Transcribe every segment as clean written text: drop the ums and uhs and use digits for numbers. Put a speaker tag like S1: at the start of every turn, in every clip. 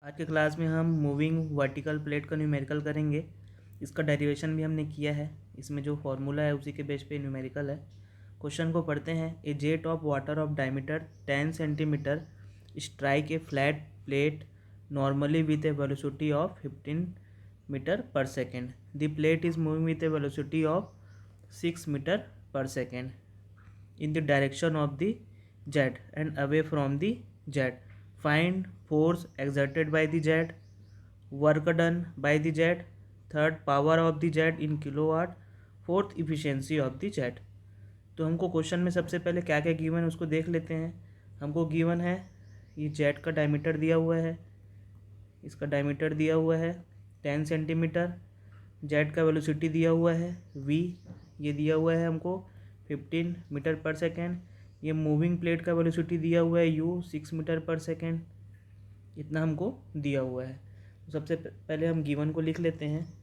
S1: आज के क्लास में हम मूविंग वर्टिकल प्लेट का न्यूमेरिकल करेंगे। इसका डेरिवेशन भी हमने किया है। इसमें जो फॉर्मूला है उसी के बेस पे न्यूमेरिकल है। क्वेश्चन को पढ़ते हैं। A jet of water of diameter 10 centimetre strike a flat plate normally with a velocity of 15 metre per second. The plate is moving with a velocity of 6 metre per second in the direction of the jet and away from the jet. Find force exerted by the jet, work done by the jet, third power of the jet in kilowatt, fourth efficiency of the jet. तो हमको question में सबसे पहले क्या क्या given है उसको देख लेते हैं। हमको गिवन है ये जेट का डायमीटर दिया हुआ है, इसका डायमीटर दिया हुआ है 10 सेंटीमीटर, जेट का वेलोसिटी दिया हुआ है v, ये दिया हुआ है हमको 15 मीटर पर सेकेंड। ये मूविंग प्लेट का वेलोसिटी दिया हुआ है u 6 मीटर पर सेकेंड। इतना हमको दिया हुआ है। तो सबसे पहले हम गिवन को लिख लेते हैं।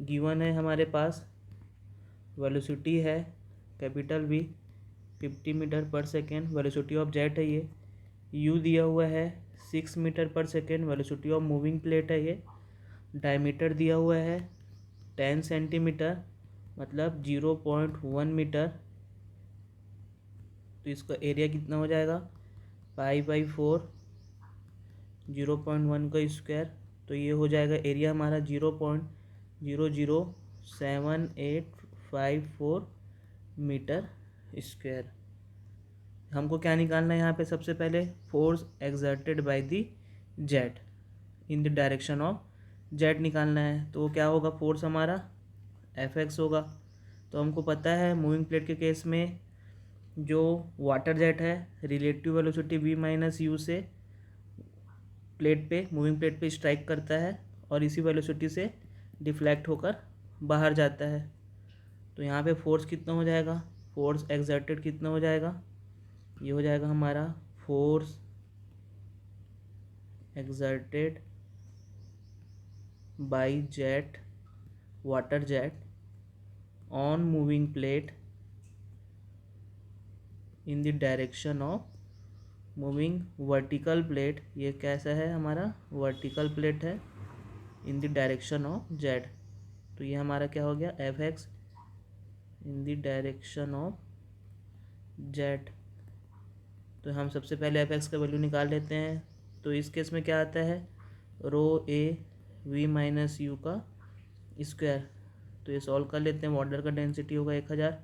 S1: गिवन है हमारे पास वेलोसिटी है capital V 50 metre per second, velocity of jet है ये। u दिया हुआ है 6 metre per second, velocity of moving plate है ये। डायमीटर दिया हुआ है 10 सेंटीमीटर मतलब 0.1 मीटर। तो इसका एरिया कितना हो जाएगा π/4, 0.1 का स्क्वायर। तो ये हो जाएगा एरिया हमारा 0.00784 मीटर स्क्वायर। हमको क्या निकालना है यहाँ पे? सबसे पहले force exerted by the jet in the direction of jet निकालना है। तो वो क्या होगा? फोर्स हमारा Fx होगा। तो हमको पता है मूविंग प्लेट के केस में जो वाटर जेट है relative velocity v minus you से प्लेट पे, मूविंग प्लेट पे स्ट्राइक करता है और इसी वेलोसिटी से डिफ्लेक्ट होकर बाहर जाता है। तो यहाँ पे फोर्स कितना हो जाएगा? फोर्स एक्सर्टेड कितना हो जाएगा? ये हो जाएगा हमारा force exerted by jet, water jet on moving plate in the direction of moving vertical plate. ये कैसा है? हमारा वर्टिकल प्लेट है इन द डायरेक्शन ऑफ जेड। तो ये हमारा क्या हो गया? Fx in the direction of Z. तो हम सबसे पहले Fx का वैल्यू निकाल लेते हैं। तो इस केस में क्या आता है? ρ a v माइनस यू का स्क्वायर। तो ये सॉल्व कर लेते हैं। वाटर का डेंसिटी होगा 1000,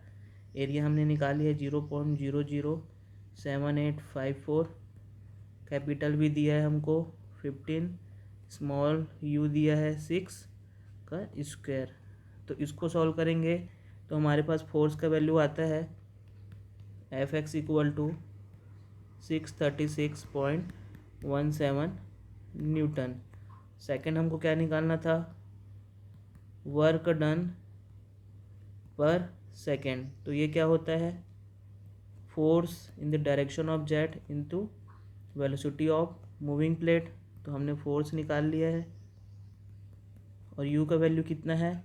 S1: एरिया हमने निकाली है 0.00784, कैपिटल भी दिया है हमको 15, स्मॉल u दिया है 6 का स्क्वायर। तो इसको सॉल्व करेंगे तो हमारे पास फोर्स का वैल्यू आता है Fx equal to 636.17 newton. Second हमको क्या निकालना था? वर्क डन पर सेकेंड। तो ये क्या होता है? Force in the direction of jet into velocity of moving plate. तो हमने फोर्स निकाल लिया है और u का वैल्यू कितना है?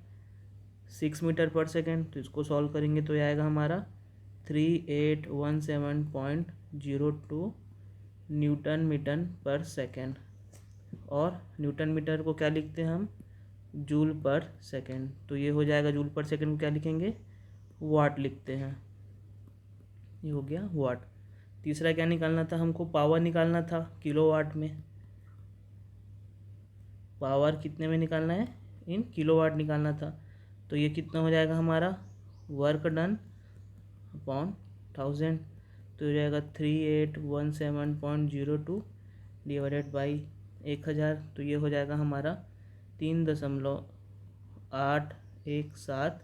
S1: 6 मीटर पर सेकेंड। तो इसको सॉल्व करेंगे तो ये आएगा हमारा 3817.02 न्यूटन मीटर पर सेकेंड। और न्यूटन मीटर को क्या लिखते हैं हम? जूल पर सेकेंड। तो ये हो जाएगा जूल पर सेकेंड को क्या लिखेंगे? वाट लिखते हैं। ये हो गया वाट। तीसरा क्या निकालना था हमको? पावर निकालना था किलोवाट में। पावर कितने में निकालना है? इन किलोवाट निकालना था। तो ये कितना हो जाएगा हमारा? Work done upon 1000। तो हो जाएगा 3817.02 डिवाइडेड बाई 1000। तो ये हो जाएगा हमारा 3.817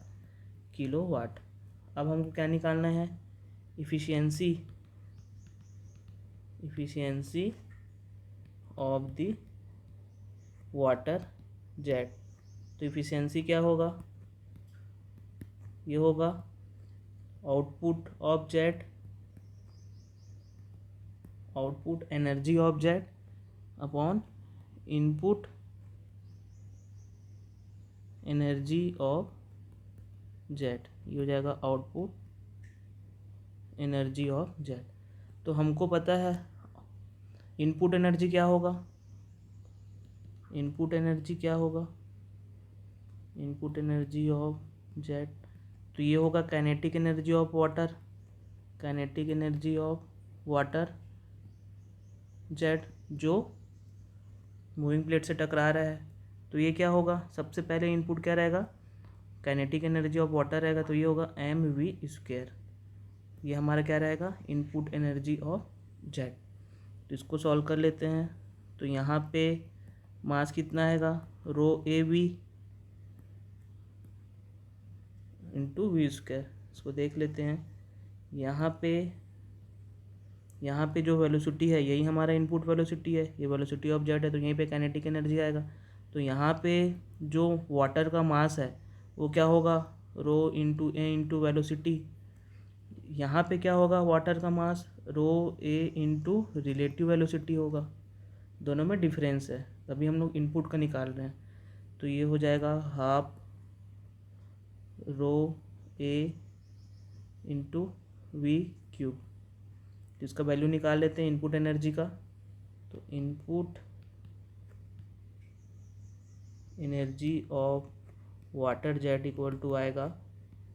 S1: किलोवाट। अब हमको क्या निकालना है? Efficiency of the water jet. तो इफ़िशियंसी क्या होगा? ये होगा output of jet, output energy of jet upon input energy of jet. ये हो जाएगा आउटपुट एनर्जी ऑफ जेट। तो हमको पता है इनपुट एनर्जी क्या होगा, इनपुट एनर्जी क्या होगा, इनपुट एनर्जी ऑफ जेट, तो ये होगा kinetic energy of water, kinetic energy of water jet जो मूविंग प्लेट से टकरा रहा है। तो ये क्या होगा, सबसे पहले इनपुट क्या रहेगा, काइनेटिक एनर्जी ऑफ वाटर रहेगा, तो ये होगा mv²। ये हमारा क्या रहेगा, इनपुट एनर्जी ऑफ जेट। तो इसको सॉल्व कर लेते हैं। तो यहाँ पे मास कितना आएगा, ρAv इंटू v²। इसको देख लेते हैं। यहाँ पे जो वेलोसिटी है यही हमारा इनपुट वेलोसिटी है, ये वेलोसिटी ऑफ जेट है, तो यहीं पे काइनेटिक एनर्जी आएगा। तो यहाँ पे जो वाटर का मास है वो क्या होगा, ρ × a × वेलोसिटी। यहाँ पे क्या होगा, वाटर का मास ρA × रिलेटिव वेलोसिटी होगा, दोनों में डिफरेंस है, तभी हम लोग इनपुट का निकाल रहे हैं। तो ये हो जाएगा 1/2 ρA × v³। तो इसका वैल्यू निकाल लेते हैं इनपुट एनर्जी का। तो input energy of water jet equal to आएगा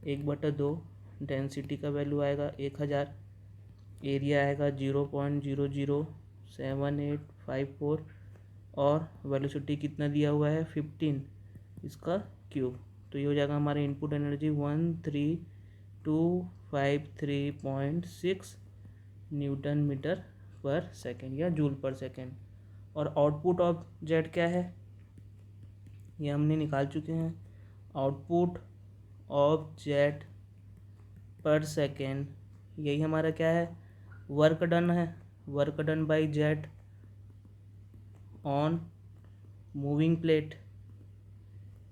S1: 1/2, डेंसिटी का वैल्यू आएगा 1000, एरिया आएगा 0.00784 और वेलोसिटी कितना दिया हुआ है 15, इसका क्यूब। तो ये हो जाएगा हमारा input energy 13253.6 Newton metre per second या जूल पर सेकेंड। और आउटपुट ऑफ जेट क्या है, ये हमने निकाल चुके हैं। आउटपुट ऑफ जेट पर सेकेंड, यही हमारा क्या है, वर्क डन है, work done by jet on moving plate,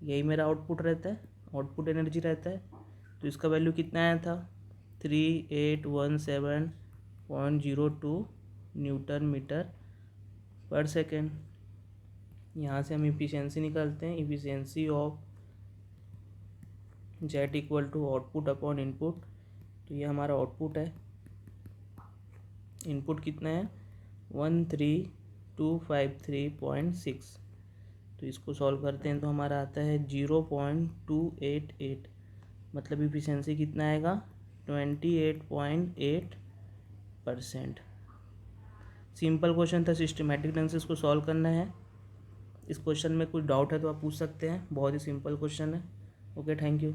S1: यही मेरा आउटपुट रहता है, आउटपुट एनर्जी रहता है। तो इसका वैल्यू कितना आया था, 3817.02 न्यूटन मीटर पर सेकेंड। यहाँ से हम इफिशिएंसी निकालते हैं, efficiency of jet equal to output upon input. तो ये हमारा आउटपुट है, इनपुट कितना है 13253.6। तो इसको सॉल्व करते हैं तो हमारा आता है 0.288, मतलब इफिशिएंसी कितना आएगा 28.8%। सिंपल क्वेश्चन था, सिस्टमेटिक ढंग से इसको सॉल्व करना है। इस क्वेश्चन में कुछ डाउट है तो आप पूछ सकते हैं, बहुत ही सिंपल क्वेश्चन है। Okay, thank you.